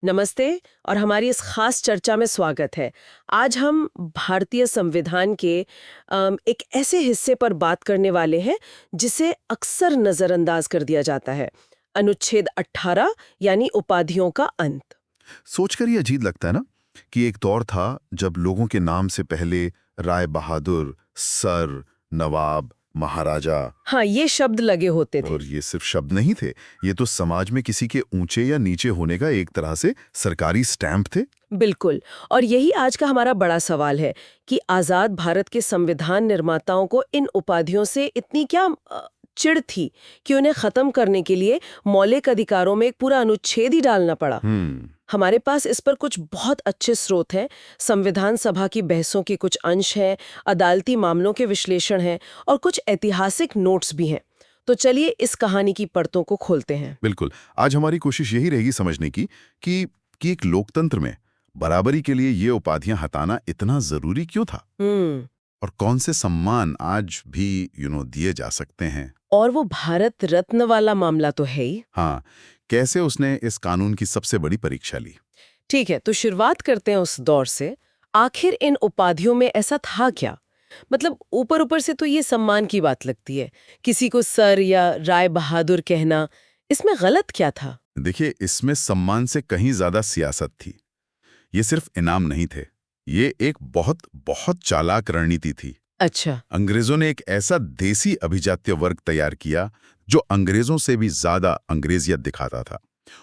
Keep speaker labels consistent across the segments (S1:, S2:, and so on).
S1: नमस्ते और हमारी इस खास चर्चा में स्वागत है। आज हम भारतीय संविधान के एक ऐसे हिस्से पर बात करने वाले हैं जिसे अक्सर नजरअंदाज कर दिया जाता है। अनुच्छेद 18 यानी उपाधियों का अंत।
S2: सोचकर ये अजीब लगता है ना कि एक दौर था जब लोगों के नाम से पहले राय बहादुर, सर, नवाब, महाराजा।
S1: हाँ, ये शब्द लगे होते थे।
S2: और ये सिर्फ शब्द नहीं थे, ये तो समाज में किसी के ऊंचे या नीचे होने का एक तरह से सरकारी स्टैंप थे।
S1: बिल्कुल। और यही आज का हमारा बड़ा सवाल है कि आजाद भारत के संविधान निर्माताओं को इन उपाधियों से इतनी क्या चिढ़ थी कि उन्हें खत्म करने के लिए मौलिक अधिकारों में एक पूरा अनुच्छेद ही डालना पड़ा। हमारे पास इस पर कुछ बहुत अच्छे स्रोत हैं। संविधान सभा की बहसों के कुछ अंश हैं, अदालती मामलों के विश्लेषण हैं और कुछ ऐतिहासिक नोट्स भी हैं। तो चलिए इस कहानी की परतों को खोलते हैं।
S2: बिल्कुल, आज हमारी कोशिश यही रहेगी समझने की कि एक लोकतंत्र में बराबरी के लिए ये उपाधियां हटाना इतना जरूरी क्यों था और कौन से सम्मान आज भी दिए जा सकते हैं।
S1: और वो भारत रत्न वाला मामला तो है ही।
S2: हाँ, कैसे उसने इस कानून की सबसे बड़ी परीक्षा ली।
S1: ठीक है, तो शुरुआत करते हैं उस दौर से। आखिर इन उपाधियों में ऐसा था क्या? मतलब ऊपर ऊपर से तो ये सम्मान की बात लगती है, किसी को सर या राय बहादुर कहना, इसमें गलत क्या था?
S2: देखिए, इसमें सम्मान से कहीं ज्यादा सियासत थी। ये सिर्फ इनाम नहीं थे, ये एक बहुत बहुत चालाक रणनीति थी।
S1: अच्छा।
S2: अंग्रेजों ने एक ऐसा देसी अभिजात्य वर्ग तैयार किया जो अंग्रेजों से भी ज्यादा अंग्रेजियत दिखाता था।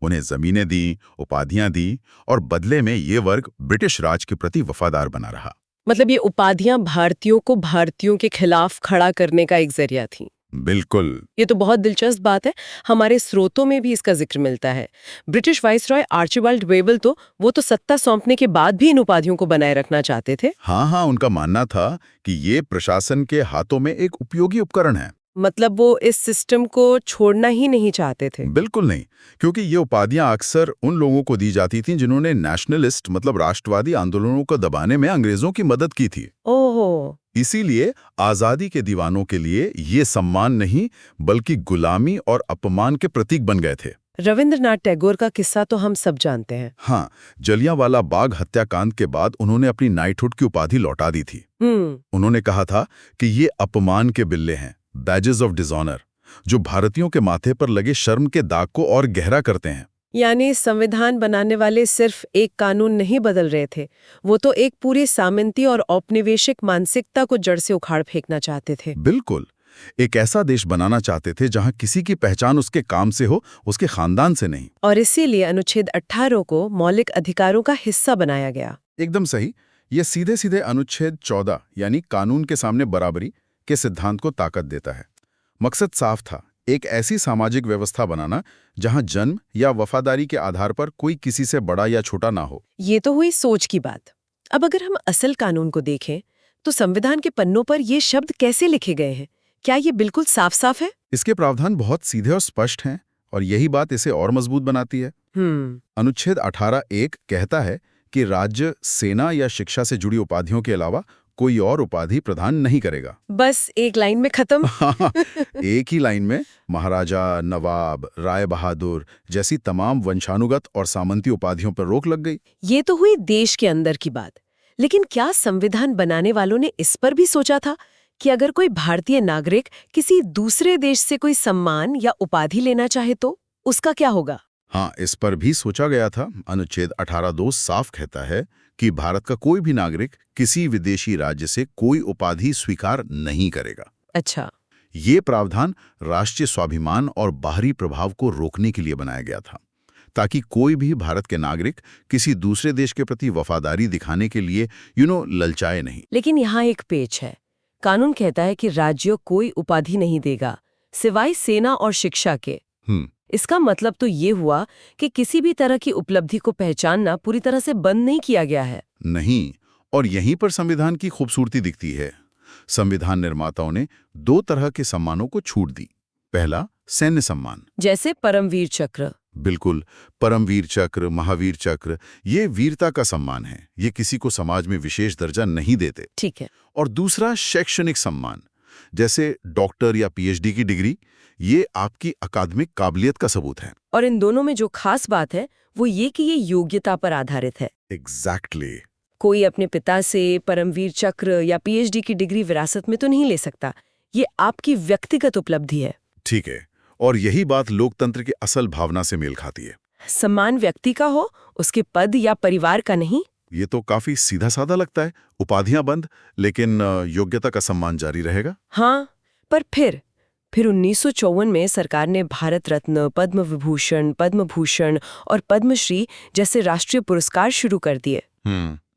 S2: उन्हें जमीनें दी, उपाधियां दी और बदले में ये वर्ग ब्रिटिश राज के प्रति वफादार बना रहा।
S1: मतलब ये उपाधियां भारतीयों को भारतीयों के खिलाफ खड़ा करने का एक जरिया थी।
S2: बिल्कुल।
S1: ये तो बहुत दिलचस्प बात है। हमारे स्रोतों में भी इसका जिक्र मिलता है। ब्रिटिश वाइसरॉय आर्चिबाल्ड वेवल तो सत्ता सौंपने के बाद भी इन उपाधियों को बनाए रखना चाहते थे।
S2: हाँ, उनका मानना था कि ये प्रशासन के हाथों में एक उपयोगी उपकरण है।
S1: मतलब वो इस सिस्टम को छोड़ना ही नहीं चाहते थे।
S2: बिल्कुल नहीं, क्योंकि ये उपाधियां अक्सर उन लोगों को दी जाती थीं जिन्होंने नेशनलिस्ट मतलब राष्ट्रवादी आंदोलनों को दबाने में अंग्रेजों की मदद की थी।
S1: ओहो।
S2: इसीलिए आजादी के दीवानों के लिए ये सम्मान नहीं बल्कि गुलामी और अपमान के प्रतीक बन गए थे।
S1: रविंद्रनाथ टैगोर का किस्सा तो हम सब जानते हैं।
S2: हाँ, जलियांवाला बाग हत्याकांड के बाद उन्होंने अपनी नाइटहुड की उपाधि लौटा दी थी। उन्होंने कहा था कि ये अपमान के बिल्ले हैं, बैजेस ऑफ डिसऑनर, जो भारतीयों के माथे पर लगे शर्म के दाग को और गहरा करते हैं।
S1: यानी संविधान बनाने वाले सिर्फ एक कानून नहीं बदल रहे थे, वो तो एक पूरी सामंती और औपनिवेशिक मानसिकता को जड़ से उखाड़ फेंकना चाहते थे।
S2: बिल्कुल, एक ऐसा देश बनाना चाहते थे जहां किसी की पहचान उसके काम से हो, उसके खानदान से नहीं।
S1: और इसीलिए अनुच्छेद 18 को मौलिक अधिकारों का हिस्सा बनाया गया।
S2: एकदम सही। ये सीधे सीधे अनुच्छेद 14 यानी कानून के सामने बराबरी के सिद्धांत को ताकत देता है। मकसद साफ था, एक ऐसी सामाजिक व्यवस्था बनाना जहां जन्म या वफादारी के आधार पर कोई किसी से बड़ा या छोटा ना हो।
S1: ये तो हुई सोच की बात। अब अगर हम असल कानून को देखें तो संविधान के पन्नों पर ये शब्द कैसे लिखे गए हैं? क्या ये बिल्कुल साफ साफ है?
S2: इसके प्रावधान बहुत सीधे और स्पष्ट हैं और यही बात इसे और मजबूत बनाती है। अनुच्छेद 18(1) कहता है कि राज्य सेना या शिक्षा से जुड़ी उपाधियों के अलावा कोई और उपाधि प्रदान नहीं करेगा।
S1: बस एक लाइन में खत्म।
S2: एक ही लाइन में महाराजा, नवाब, राय बहादुर जैसी तमाम वंशानुगत और सामंती उपाधियों पर रोक लग गई।
S1: ये तो हुई देश के अंदर की बात, लेकिन क्या संविधान बनाने वालों ने इस पर भी सोचा था कि अगर कोई भारतीय नागरिक किसी दूसरे देश से कोई सम्मान या उपाधि लेना चाहे तो उसका क्या होगा?
S2: हाँ, इस पर भी सोचा गया था। अनुच्छेद 18(2) साफ कहता है कि भारत का कोई भी नागरिक किसी विदेशी राज्य से कोई उपाधि स्वीकार नहीं करेगा।
S1: अच्छा।
S2: ये प्रावधान राष्ट्रीय स्वाभिमान और बाहरी प्रभाव को रोकने के लिए बनाया गया था, ताकि कोई भी भारत के नागरिक किसी दूसरे देश के प्रति वफादारी दिखाने के लिए ललचाए नहीं।
S1: लेकिन यहाँ एक पेच है। कानून कहता है कि राज्य कोई उपाधि नहीं देगा सिवाय सेना और शिक्षा के। इसका मतलब तो ये हुआ कि किसी भी तरह की उपलब्धि को पहचानना पूरी तरह से बंद नहीं किया गया है।
S2: नहीं, और यहीं पर संविधान की खूबसूरती दिखती है। संविधान निर्माताओं ने दो तरह के सम्मानों को छूट दी। पहला, सैन्य सम्मान,
S1: जैसे परमवीर चक्र।
S2: बिल्कुल, परमवीर चक्र, महावीर चक्र, ये वीरता का सम्मान है, ये किसी को समाज में विशेष दर्जा नहीं देते।
S1: ठीक है।
S2: और दूसरा, शैक्षणिक सम्मान, जैसे डॉक्टर या पीएचडी की डिग्री, ये आपकी अकादमिक काबिलियत का सबूत है।
S1: और इन दोनों में जो खास बात है वो ये कि ये योग्यता पर आधारित है।
S2: एग्जैक्टली।
S1: कोई अपने पिता से परमवीर चक्र या पीएचडी की डिग्री विरासत में तो नहीं ले सकता। ये आपकी व्यक्तिगत उपलब्धि है।
S2: ठीक है, और यही बात लोकतंत्र की असल भावना से मेल खाती है।
S1: सम्मान व्यक्ति का हो, उसके पद या परिवार का नहीं।
S2: ये तो काफी सीधा साधा लगता है। उपाधियां बंद, लेकिन योग्यता का सम्मान जारी रहेगा।
S1: हाँ, पर फिर 1954 में सरकार ने भारत रत्न, पद्म विभूषण, पद्म भूषण और पद्मश्री जैसे राष्ट्रीय पुरस्कार शुरू कर दिए।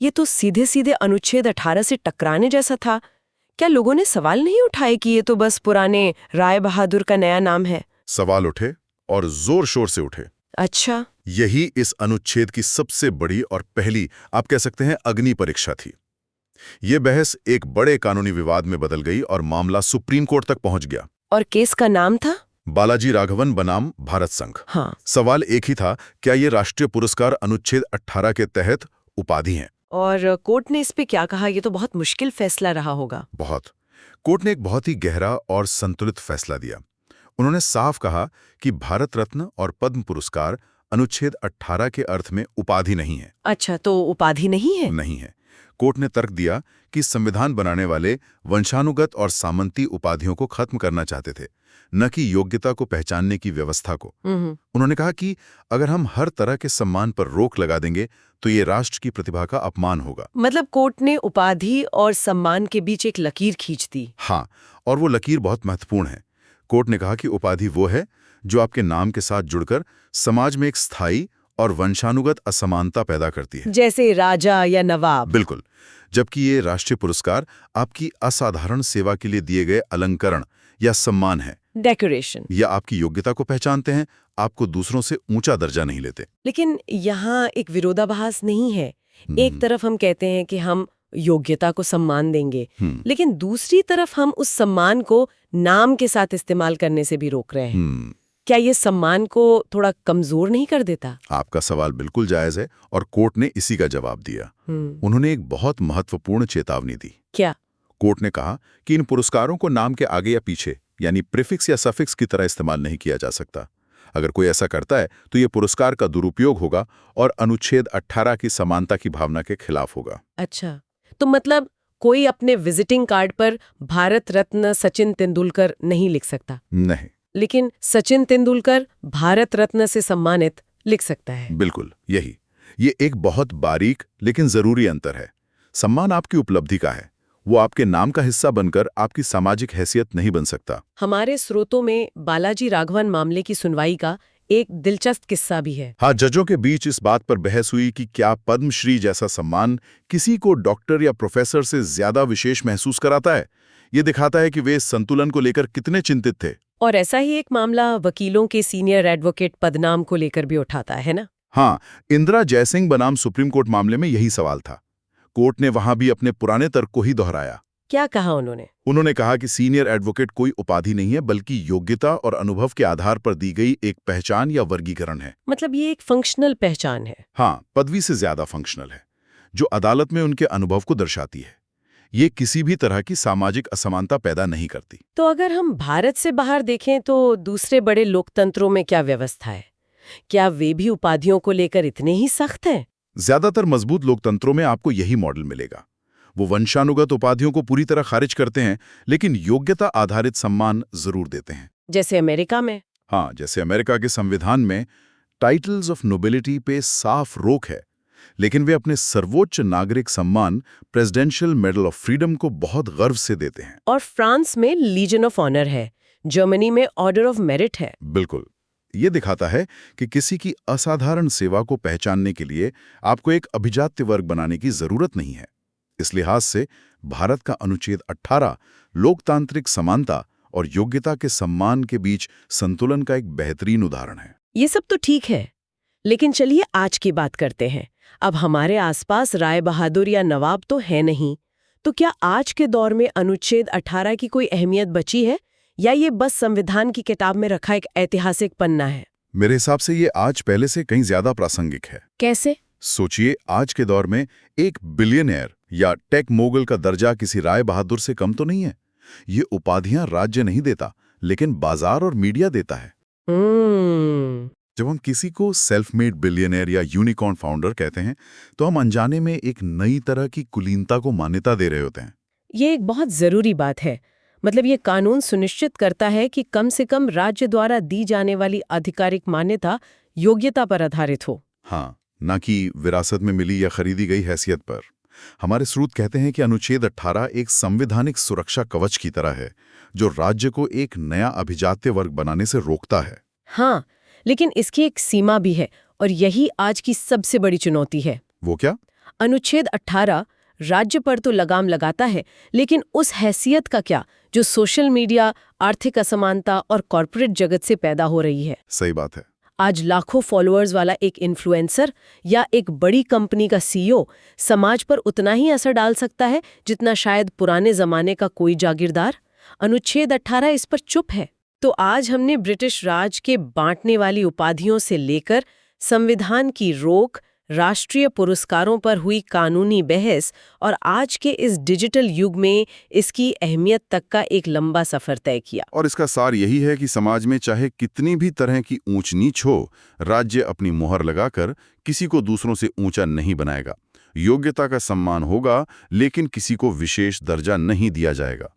S1: ये तो सीधे सीधे अनुच्छेद 18 से टकराने जैसा था। क्या लोगों ने सवाल नहीं उठाए कि ये तो बस पुराने राय बहादुर का नया नाम है?
S2: सवाल उठे, और जोर शोर से उठे।
S1: अच्छा।
S2: यही इस अनुच्छेद की सबसे बड़ी और पहली, आप कह सकते हैं, अग्नि परीक्षा थी। ये बहस एक बड़े कानूनी विवाद में बदल गई और मामला सुप्रीम कोर्ट तक पहुंच गया।
S1: और केस का नाम था
S2: बालाजी राघवन बनाम भारत संघ।
S1: हाँ।
S2: सवाल एक ही था, क्या ये राष्ट्रीय पुरस्कार अनुच्छेद 18 के तहत उपाधि हैं?
S1: और कोर्ट ने इस पे क्या कहा? ये तो बहुत मुश्किल फैसला रहा होगा।
S2: बहुत। कोर्ट ने एक बहुत ही गहरा और संतुलित फैसला दिया। उन्होंने साफ कहा कि भारत रत्न और पद्म पुरस्कार अनुच्छेद 18 के अर्थ में उपाधि नहीं है।
S1: अच्छा, तो उपाधि नहीं है?
S2: नहीं है। कोर्ट ने तर्क दिया कि संविधान बनाने वाले वंशानुगत और सामंती उपाधियों को खत्म करना चाहते थे, न कि योग्यता को पहचानने की व्यवस्था को। उन्होंने कहा कि अगर हम हर तरह के सम्मान पर रोक लगा देंगे तो ये राष्ट्र की प्रतिभा का अपमान होगा।
S1: मतलब कोर्ट ने उपाधि और सम्मान के बीच एक लकीर खींच दी।
S2: हाँ, और वो लकीर बहुत महत्वपूर्ण है। कोर्ट ने कहा कि उपाधि वो है जो आपके नाम के साथ जुड़कर समाज में एक स्थायी और वंशानुगत असमानता पैदा करती है,
S1: जैसे राजा या नवाब।
S2: बिल्कुल। जबकि ये राष्ट्रीय पुरस्कार आपकी असाधारण सेवा के लिए दिए गए अलंकरण या सम्मान है,
S1: डेकोरेशन,
S2: या आपकी योग्यता को पहचानते हैं, आपको दूसरों से ऊंचा दर्जा नहीं लेते।
S1: लेकिन यहाँ एक विरोधाभास नहीं है। एक तरफ हम कहते हैं कि हम योग्यता को सम्मान देंगे, लेकिन दूसरी तरफ हम उस सम्मान को नाम के साथ इस्तेमाल करने से भी रोक रहे हैं। क्या ये सम्मान को थोड़ा कमजोर नहीं कर देता?
S2: आपका सवाल बिल्कुल जायज है, और कोर्ट ने इसी का जवाब दिया। उन्होंने एक बहुत महत्वपूर्ण चेतावनी दी।
S1: क्या?
S2: कोर्ट ने कहा कि इन पुरस्कारों को नाम के आगे या पीछे, यानी प्रीफिक्स या सफिक्स की तरह इस्तेमाल नहीं किया जा सकता। अगर कोई ऐसा करता है तो ये पुरस्कार का दुरुपयोग होगा और अनुच्छेद 18 की समानता की भावना के खिलाफ होगा।
S1: अच्छा, तो मतलब कोई अपने विजिटिंग कार्ड पर भारत रत्न सचिन तेंदुलकर नहीं लिख सकता?
S2: नहीं।
S1: लेकिन सचिन तेंदुलकर भारत रत्न से सम्मानित लिख सकता है।
S2: बिल्कुल यही। ये एक बहुत बारीक लेकिन जरूरी अंतर है। सम्मान आपकी उपलब्धि का है, वो आपके नाम का हिस्सा बनकर आपकी सामाजिक हैसियत नहीं बन सकता।
S1: हमारे स्रोतों में बालाजी राघवन मामले की सुनवाई का एक दिलचस्प किस्सा भी है।
S2: हाँ, जजों के बीच इस बात पर बहस हुई कि क्या पद्मश्री जैसा सम्मान किसी को डॉक्टर या प्रोफेसर से ज्यादा विशेष महसूस कराता है। ये दिखाता है कि वे इस संतुलन को लेकर कितने चिंतित थे।
S1: और ऐसा ही एक मामला वकीलों के सीनियर एडवोकेट पदनाम को लेकर भी उठाता है ना?
S2: हाँ, इंदिरा जयसिंह बनाम सुप्रीम कोर्ट मामले में यही सवाल था। कोर्ट ने वहां भी अपने पुराने तर्क को ही दोहराया।
S1: क्या कहा उन्होंने?
S2: उन्होंने कहा कि सीनियर एडवोकेट कोई उपाधि नहीं है, बल्कि योग्यता और अनुभव के आधार पर दी गई एक पहचान या वर्गीकरण है।
S1: मतलब ये एक फंक्शनल पहचान है।
S2: हाँ, पदवी से ज्यादा फंक्शनल है, जो अदालत में उनके अनुभव को दर्शाती है। ये किसी भी तरह की सामाजिक असमानता पैदा नहीं करती।
S1: तो अगर हम भारत से बाहर देखें तो दूसरे बड़े लोकतंत्रों में क्या व्यवस्था है? क्या वे भी उपाधियों को लेकर इतने ही सख्त हैं?
S2: ज्यादातर मजबूत लोकतंत्रों में आपको यही मॉडल मिलेगा। वो वंशानुगत उपाधियों को पूरी तरह खारिज करते हैं, लेकिन योग्यता आधारित सम्मान जरूर देते हैं।
S1: जैसे अमेरिका में?
S2: हाँ, जैसे अमेरिका के संविधान में टाइटल्स ऑफ नोबिलिटी पे साफ रोक है, लेकिन वे अपने सर्वोच्च नागरिक सम्मान प्रेसिडेंशियल मेडल ऑफ फ्रीडम को बहुत गर्व से देते हैं।
S1: और फ्रांस में लीजन ऑफ ऑनर है, जर्मनी में ऑर्डर ऑफ मेरिट है।
S2: बिल्कुल। ये दिखाता है कि किसी की असाधारण सेवा को पहचानने के लिए आपको एक अभिजात्य वर्ग बनाने की जरूरत नहीं है। इस लिहाज से भारत का अनुच्छेद 18 लोकतांत्रिक समानता और योग्यता के सम्मान के बीच संतुलन का एक बेहतरीन उदाहरण है।
S1: ये सब तो ठीक है, लेकिन चलिए आज की बात करते हैं। अब हमारे आसपास राय बहादुर या नवाब तो है नहीं, तो क्या आज के दौर में अनुच्छेद 18 की कोई अहमियत बची है, या ये बस संविधान की किताब में रखा एक ऐतिहासिक पन्ना है?
S2: मेरे हिसाब से ये आज पहले से कहीं ज्यादा प्रासंगिक है।
S1: कैसे?
S2: सोचिए, आज के दौर में एक बिलियनियर या टेक मोगल का दर्जा किसी राय बहादुर से कम तो नहीं है। ये उपाधियां राज्य नहीं देता, लेकिन बाजार और मीडिया देता है। जब हम किसी को सेल्फ मेड बिलियनर या यूनिकॉर्न फाउंडर कहते हैं तो हम अनजाने में एक नई तरह की कुलीनता को मान्यता दे रहे होते हैं।
S1: ये एक बहुत जरूरी बात है। मतलब ये कानून सुनिश्चित करता है कि कम से कम राज्य द्वारा दी जाने वाली आधिकारिक मान्यता योग्यता पर आधारित हो।
S2: हाँ, ना कि विरासत में मिली या खरीदी गई हैसियत पर। हमारे स्रोत कहते हैं कि अनुच्छेद 18 एक संवैधानिक सुरक्षा कवच की तरह है जो राज्य को एक नया अभिजात्य वर्ग बनाने से रोकता है।
S1: हाँ, लेकिन इसकी एक सीमा भी है और यही आज की सबसे बड़ी चुनौती है।
S2: वो क्या?
S1: अनुच्छेद 18 राज्य पर तो लगाम लगाता है, लेकिन उस हैसियत का क्या जो सोशल मीडिया, आर्थिक असमानता और कॉर्पोरेट जगत से पैदा हो रही है।
S2: सही बात है।
S1: आज लाखों फॉलोअर्स वाला एक इन्फ्लुएंसर या एक बड़ी कंपनी का सीईओ समाज पर उतना ही असर डाल सकता है जितना शायद पुराने जमाने का कोई जागीरदार। अनुच्छेद 18 इस पर चुप है। तो आज हमने ब्रिटिश राज के बांटने वाली उपाधियों से लेकर संविधान की रोक, राष्ट्रीय पुरस्कारों पर हुई कानूनी बहस और आज के इस डिजिटल युग में इसकी अहमियत तक का एक लंबा सफर तय किया।
S2: और इसका सार यही है कि समाज में चाहे कितनी भी तरह की ऊंच नीच हो, राज्य अपनी मुहर लगाकर किसी को दूसरों से ऊंचा नहीं बनाएगा। योग्यता का सम्मान होगा, लेकिन किसी को विशेष दर्जा नहीं दिया जाएगा।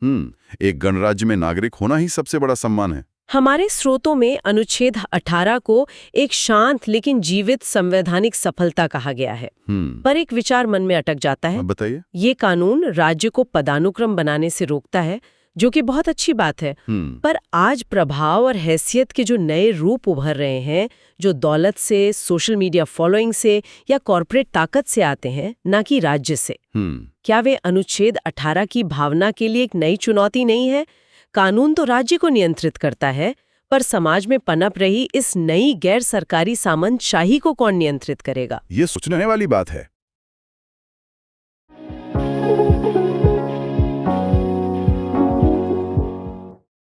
S2: एक गणराज्य में नागरिक होना ही सबसे बड़ा सम्मान है।
S1: हमारे स्रोतों में अनुच्छेद 18 को एक शांत लेकिन जीवित संवैधानिक सफलता कहा गया है। पर एक विचार मन में अटक जाता है।
S2: बताइए।
S1: ये कानून राज्य को पदानुक्रम बनाने से रोकता है, जो कि बहुत अच्छी बात है। पर आज प्रभाव और हैसियत के जो नए रूप उभर रहे हैं, जो दौलत से, सोशल मीडिया फॉलोइंग से या कॉर्पोरेट ताकत से आते हैं, ना कि राज्य से, क्या वे अनुच्छेद 18 की भावना के लिए एक नई चुनौती नहीं है? कानून तो राज्य को नियंत्रित करता है, पर समाज में पनप रही इस नई गैर सरकारी सामंतशाही को कौन नियंत्रित करेगा?
S2: ये सोचने वाली बात है।